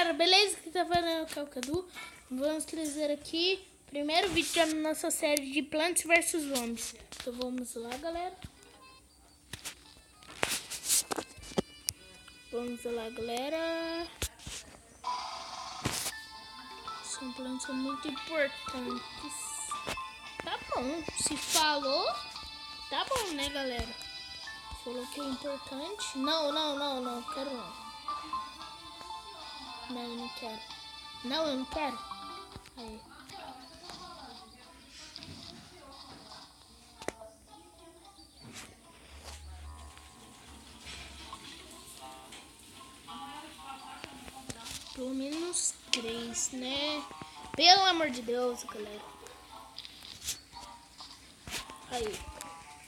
galera, beleza? Que tá falando é o Cadu. Vamos trazer aqui o primeiro vídeo da nossa série de Plants vs Zombies. Então vamos lá, galera. Vamos lá, galera. São plantas muito importantes. Tá bom, se falou, tá bom, né, galera? Falou que é importante. Não, quero não. Não, eu não quero. Não, eu não quero. Aí. Pelo menos 3, né? Pelo amor de Deus, galera. Aí.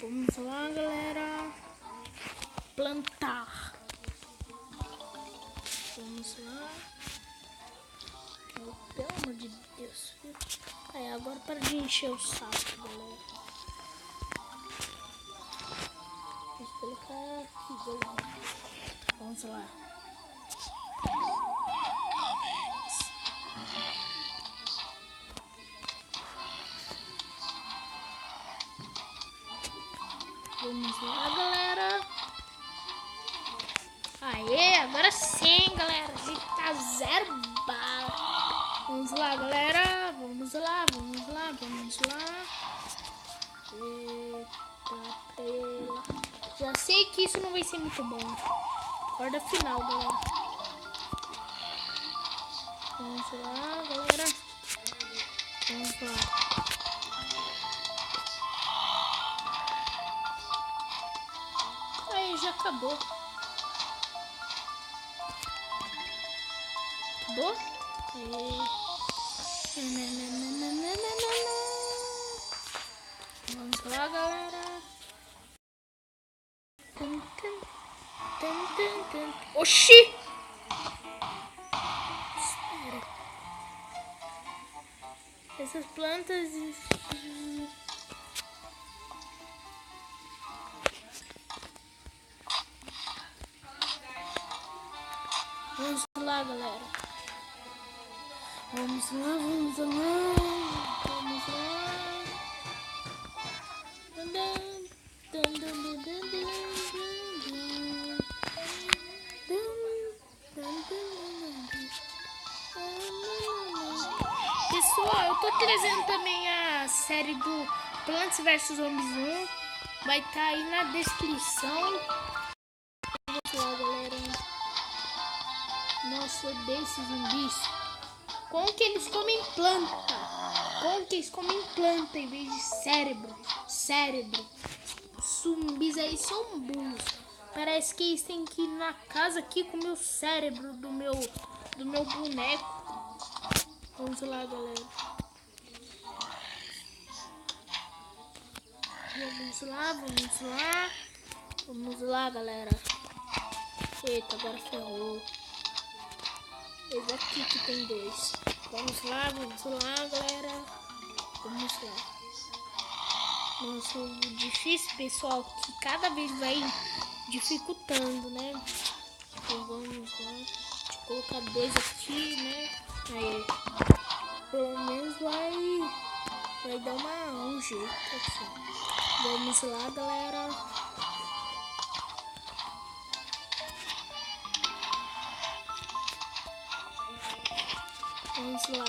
Vamos lá, galera. Plantar. Vamos lá. Oh, pelo amor de Deus. Aí, agora para de encher o saco, galera. Vou colocar aqui, galera. Vamos lá. Vamos lá, galera. Aê, agora sim, galera. A gente tá 0 bala. Vamos lá, galera. Vamos lá. Eita, pela. Já sei que isso não vai ser muito bom. Corda final, galera. Vamos lá, galera. Vamos lá. Aí, já acabou. Acabou? Vamos lá, galera. Oxi! Espera. Essas plantas... Vamos lá, galera. Vamos lá. Pessoal, eu tô trazendo também a série do Plants vs Zombies 1. Vai estar aí na descrição. Vamos lá, galera. Nossa, desses zumbis. Como que eles comem planta? Como que eles comem planta em vez de cérebro? Os zumbis aí são burros. Parece que eles têm que ir na casa aqui comer o cérebro do meu boneco. Vamos lá, galera. Vamos lá, galera. Eita, agora ferrou. Esse aqui que tem 2. Vamos lá, galera. Vamos lá. Nossa, o difícil, pessoal, que cada vez vai dificultando, né? Então vamos lá. Deixa eu colocar 2 aqui, né? Aí, pelo menos vai dar um jeito aqui. Vamos lá, galera. Vamos lá.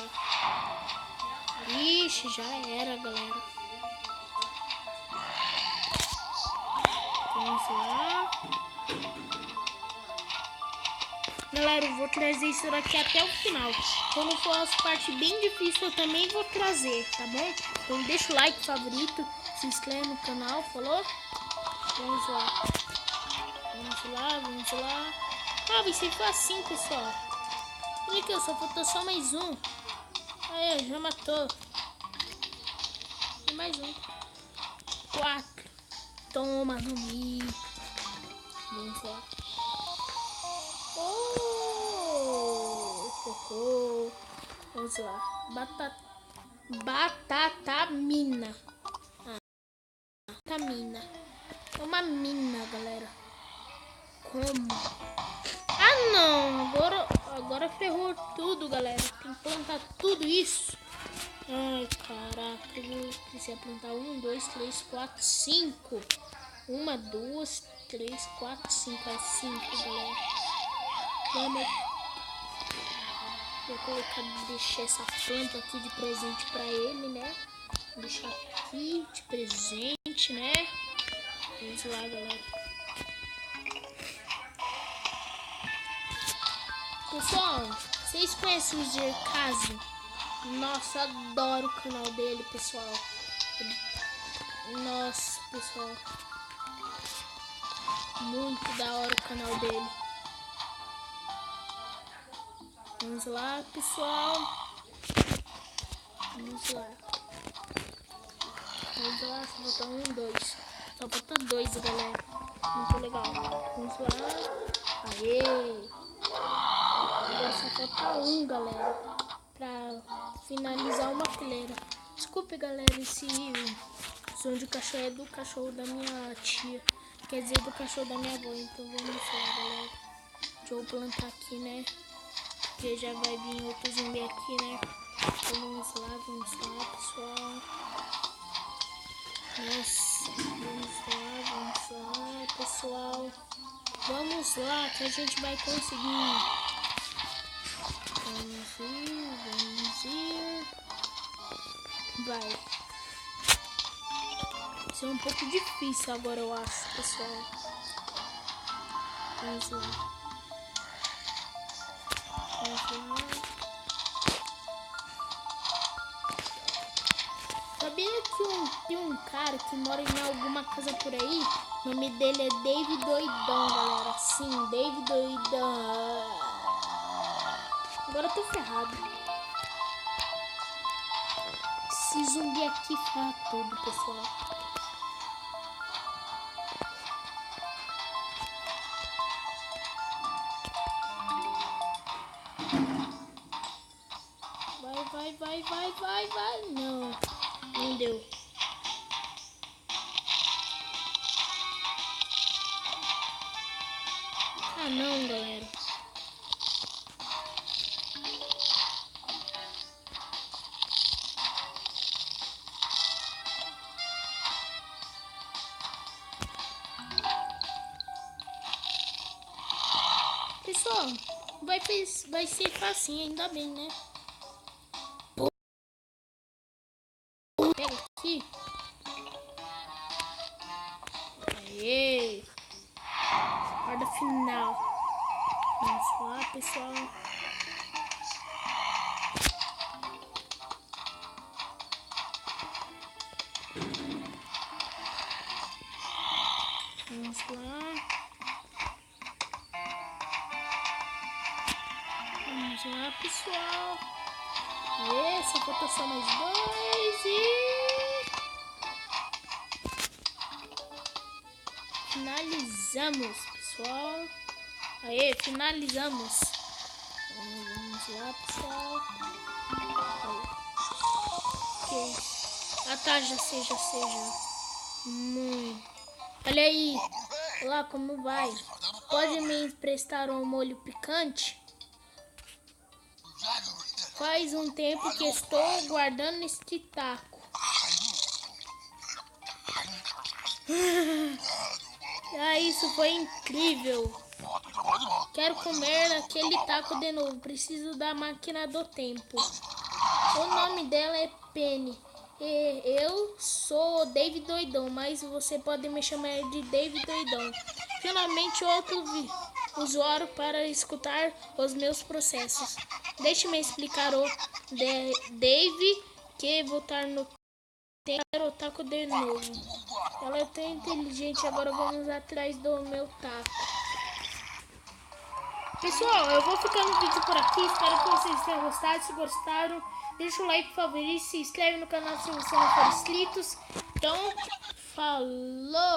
Ixi, já era, galera. Vamos lá. Galera, eu vou trazer isso daqui até o final. Quando for as partes bem difíceis, eu também vou trazer, tá bom? Então deixa o like, favorito, se inscreve no canal, falou? Vamos lá. Ah, vai ser facinho, pessoal. Olha aqui, só faltou só mais um. Aí, já matou. E mais um. 4. Toma, zumbi. Vamos lá. Vamos lá. Batatamina. Batatamina. É uma mina, galera. Como? Ah, não. Agora ferrou tudo, galera. Tem que plantar tudo isso. Ai, caraca, eu precisei plantar 1, 2, 3, 4, 5. 1, 2, 3, 4, 5. É 5, galera. Vou colocar, deixar essa planta aqui de presente pra ele, né? Vou deixar aqui de presente, né? Vamos lá, galera. Pessoal, vocês conhecem o Zerkazo? Nossa, adoro o canal dele, pessoal. Nossa, pessoal. Muito da hora o canal dele. Vamos lá, pessoal. Vamos lá. Vamos lá, só falta 1, 2. Só falta 2, galera. Muito legal. Vamos lá. Aê! Agora só falta 1, galera. Pra finalizar uma fileira. Desculpe, galera, esse som de cachorro é do cachorro da minha tia. Quer dizer, do cachorro da minha avó. Então vamos lá, galera. Deixa eu plantar aqui, né? Porque já vai vir outro zumbi aqui, né? Então vamos lá, pessoal. Nossa, vamos lá, pessoal. Vamos lá, que a gente vai conseguir. Vamos ir. Vai. Isso é um pouco difícil agora, eu acho, pessoal. Vamos lá. Sabia que tem um cara que mora em alguma casa por aí? O nome dele é Dave Doidão, galera. Sim, Dave Doidão. Agora eu tô ferrado. Esse zumbi aqui ferra tudo, pessoal. Vai. Não deu. Ah, não, galera. Pessoal, vai ser facinho, ainda bem, né? Pega aqui. Aê! Corda final. Vamos lá, pessoal. Vamos lá, pessoal. Aê, só falta só mais 2 e... finalizamos, pessoal. Aê, finalizamos. Vamos lá, pessoal. Ok. Ah, tá, já sei. Olha aí. Olha lá como vai. Pode me emprestar um molho picante? Faz um tempo que estou guardando este taco. Ah, isso foi incrível. Quero comer aquele taco de novo. Preciso da máquina do tempo. O nome dela é Penny. Eu sou Dave Doidão, mas você pode me chamar de Dave Doidão. Finalmente outro usuário para escutar os meus processos. Deixe-me explicar o Dave que voltar no tempo o taco de novo. Ela é tão inteligente, agora vamos atrás do meu taco. Pessoal, eu vou ficar no vídeo por aqui. Espero que vocês tenham gostado. Se gostaram, deixa o like, favorito, se inscreve no canal se você não for inscrito. Então, falou!